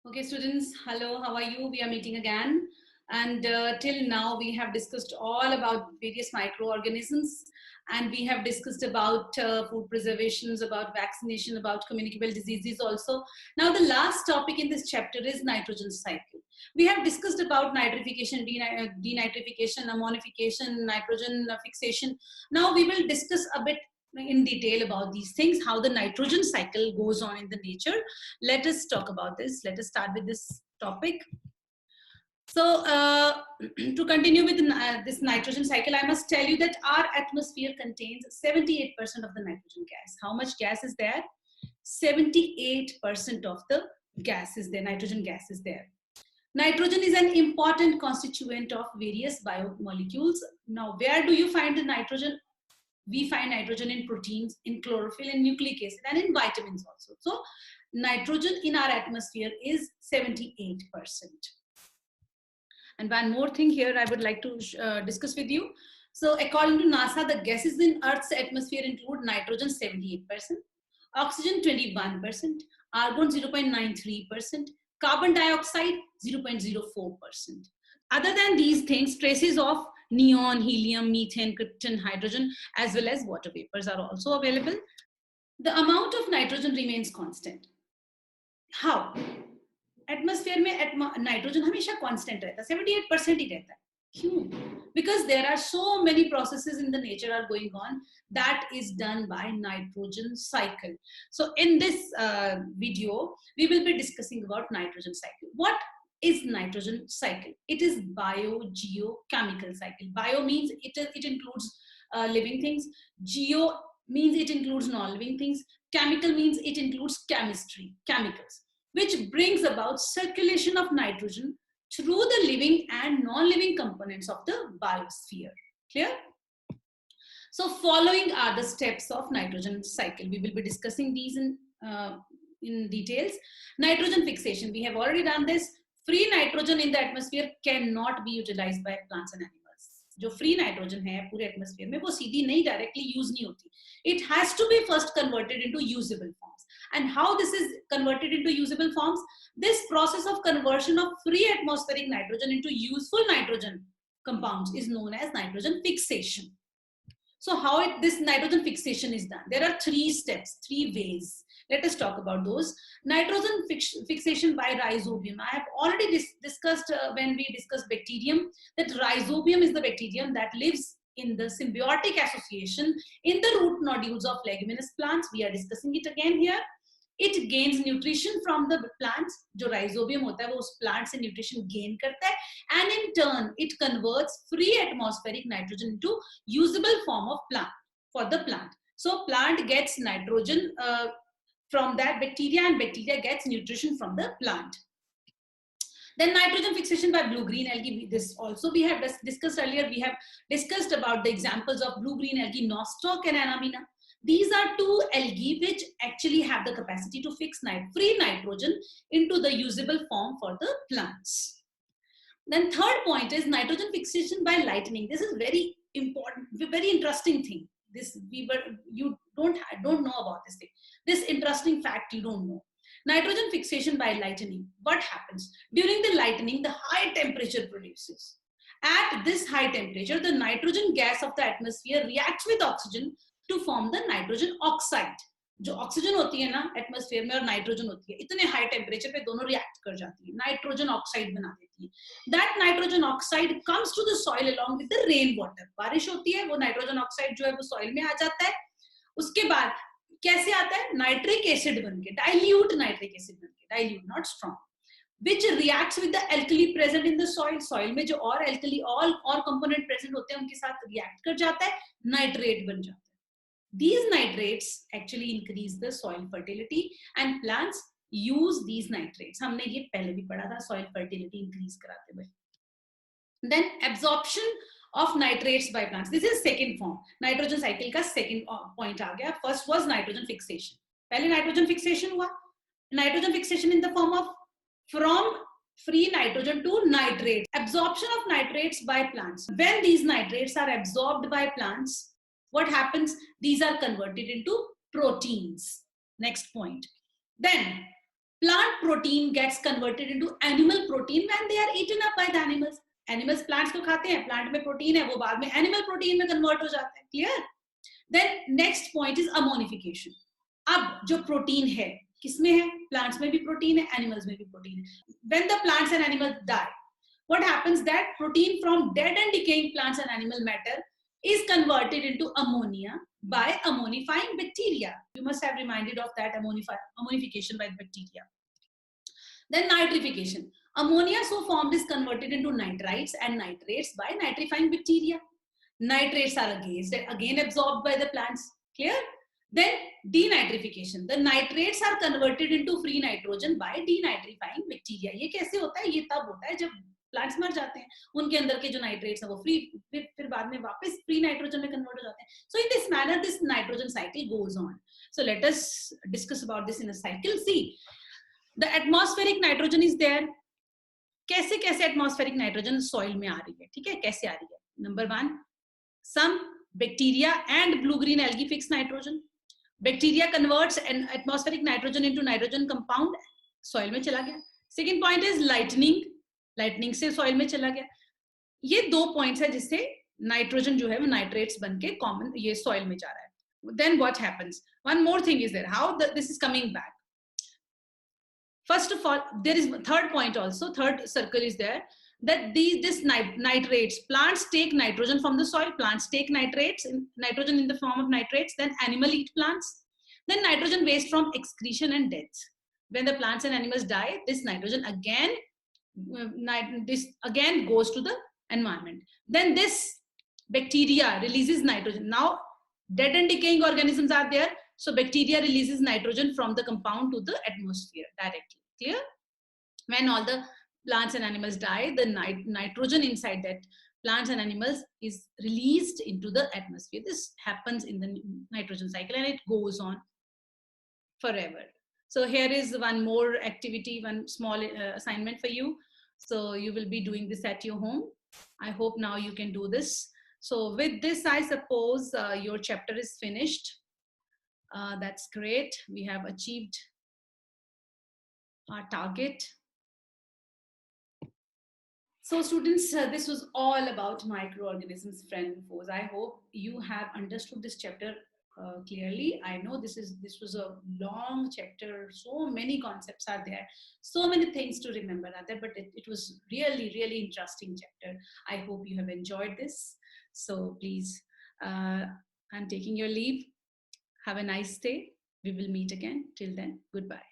Okay, students, hello, how are you? We are meeting again. And till now, we have discussed all about various microorganisms, and we have discussed about food preservations, about vaccination, about communicable diseases also. Now, the last topic in this chapter is nitrogen cycle. We have discussed about nitrification, denitrification, ammonification, nitrogen fixation. Now, we will discuss a bit in detail about these things, how the nitrogen cycle goes on in the nature. Let us talk about this. Let us start with this topic. So to continue with this nitrogen cycle, I must tell you that our atmosphere contains 78% of the nitrogen gas. How much gas is there? 78% of the gas is there, nitrogen gas is there. Nitrogen is an important constituent of various biomolecules. Now, where do you find the nitrogen? We find nitrogen in proteins, in chlorophyll, in nucleic acid, and in vitamins also. So nitrogen in our atmosphere is 78%. And one more thing here I would like to discuss with you. So according to NASA, the gases in Earth's atmosphere include nitrogen 78%, oxygen 21%, argon 0.93%, carbon dioxide 0.04%. Other than these things, traces of neon, helium, methane, krypton, hydrogen, as well as water vapors are also available. The amount of nitrogen remains constant. How? Atmosphere में nitrogen हमेशा constant रहता है, 78% ही रहता है. क्यों? Because there are so many processes in the nature are going on that is done by nitrogen cycle. So in this video, we will be discussing about nitrogen cycle. What is nitrogen cycle? It is biogeochemical cycle. Bio means it includes living things. Geo means it includes non-living things. Chemical means it includes chemistry, chemicals, which brings about circulation of nitrogen through the living and non-living components of the biosphere. Clear? So following are the steps of nitrogen cycle. We will be discussing these in details. Nitrogen fixation. We have already done this. Free nitrogen in the atmosphere cannot be utilized by plants and animals. जो free nitrogen है पूरे atmosphere में वो सीधी नहीं directly use नहीं होती. It has to be first converted into usable forms. And how this is converted into usable forms? This process of conversion of free atmospheric nitrogen into useful nitrogen compounds is known as nitrogen fixation. So how this nitrogen fixation is done? There are 3 steps, 3 ways. Let us talk about those. Nitrogen fixation by rhizobium. I have already discussed when we discussed bacterium that rhizobium is the bacterium that lives in the symbiotic association in the root nodules of leguminous plants. We are discussing it again here. It gains nutrition from the plants. जो rhizobium होता है वो उस plant से nutrition gain करता है, and in turn it converts free atmospheric nitrogen into usable form of plant for the plant. So plant gets nitrogen from that bacteria, and bacteria gets nutrition from the plant. Then nitrogen fixation by blue-green algae. This also we have discussed earlier. We have discussed about the examples of blue-green algae, nostoc and anamina. These are 2 algae which actually have the capacity to fix free nitrogen into the usable form for the plants. Then third point is nitrogen fixation by lightning. This is very important, very interesting thing. You don't know about this thing. This interesting fact you don't know. Nitrogen fixation by lightning. What happens? During the lightning, the high temperature produces. At this high temperature, the nitrogen gas of the atmosphere reacts with oxygen to form the nitrogen oxide. जो oxygen होती है ना atmosphere में और nitrogen होती है, इतने high temperature पे दोनों रिएक्ट कर जाती है, नाइट्रोजन ऑक्साइड बना देती है. That nitrogen oxide comes to the soil along with the rain water. बारिश होती है, वो नाइट्रोजन ऑक्साइड जो है वो सॉइल में आ जाता है. उसके बाद कैसे आता है? नाइट्रिक एसिड बनके, डाइल्यूट नाइट्रिक एसिड बनके, dilute not strong, which reacts with the alkali present in the soil. Soil में जो और alkali और component present होते हैं उनके साथ react कर जाता है, nitrate बन जाता है. These nitrates actually increase the soil fertility and plants use these nitrates. हमने ये पहले भी पढ़ा था, soil fertility increase कराते हुए. Then absorption of nitrates by plants. This is second form. Nitrogen cycle का second point आ गया. First was nitrogen fixation. पहले nitrogen fixation हुआ. Nitrogen fixation in the form of from free nitrogen to nitrate. Absorption of nitrates by plants. When these nitrates are absorbed by plants, what happens? These are converted into proteins. Next point. Then Plant protein gets converted into animal protein when they are eaten up by the animals. Animals plants को खाते हैं, plant में protein है, वो बाद में animal protein में convert हो जाता है. Clear? Then next point is ammonification. अब जो protein है, किसमें है? Plants में भी protein है, animals में भी protein है. When the plants and animals die, what happens that protein from dead and decaying plants and animal matter is converted into ammonia by ammonifying bacteria. You must have reminded of that ammonification by bacteria. Then nitrification. Ammonia so formed is converted into nitrites and nitrates by nitrifying bacteria. Nitrates are again absorbed by the plants. Clear? Then denitrification. The nitrates are converted into free nitrogen by denitrifying bacteria. ये कैसे होता है? ये तब होता है जब plants मर जाते हैं, उनके अंदर के जो नाइट्रेट्स हैं वो फिर बाद में वापस फ्री नाइट्रोजन में कन्वर्ट हो जाते हैं. So in this manner this nitrogen cycle goes on. So let us discuss about this in a cycle. See, the atmospheric nitrogen is there. कैसे कैसे atmospheric nitrogen soil में आ रही है? ठीक है, कैसे आ रही है? Number 1, some bacteria and blue green algae fix nitrogen. Bacteria converts an atmospheric nitrogen into nitrogen compound, soil में चला गया. Second point is lightning से soil में चला गया. ये 2 points है जिससे nitrogen जो है वो nitrates बन के common ये soil में जा रहा है. Then what happens? One more thing is there. How this is coming back? First of all, there is third point also. Third circle is there. That this nitrates, plants take nitrogen from the soil, plants take nitrogen in the form of nitrates, then animal eat plants, then nitrogen waste from excretion and death. When the plants and animals die, this nitrogen again goes to the environment. Then this bacteria releases nitrogen. Now dead and decaying organisms are there, so bacteria releases nitrogen from the compound to the atmosphere directly. Clear? When all the plants and animals die, the nitrogen inside that plants and animals is released into the atmosphere. This happens in the nitrogen cycle and it goes on forever. So here is one more activity, one small assignment for you. So you will be doing this at your home. I hope now you can do this. So with this, I suppose your chapter is finished. That's great. We have achieved our target. So students, this was all about microorganisms, friends and foes. I hope you have understood this chapter clearly. I know this was a long chapter. So many concepts are there. So many things to remember are there, but it was really, really interesting chapter. I hope you have enjoyed this. So please, I'm taking your leave. Have a nice day. We will meet again. Till then, goodbye.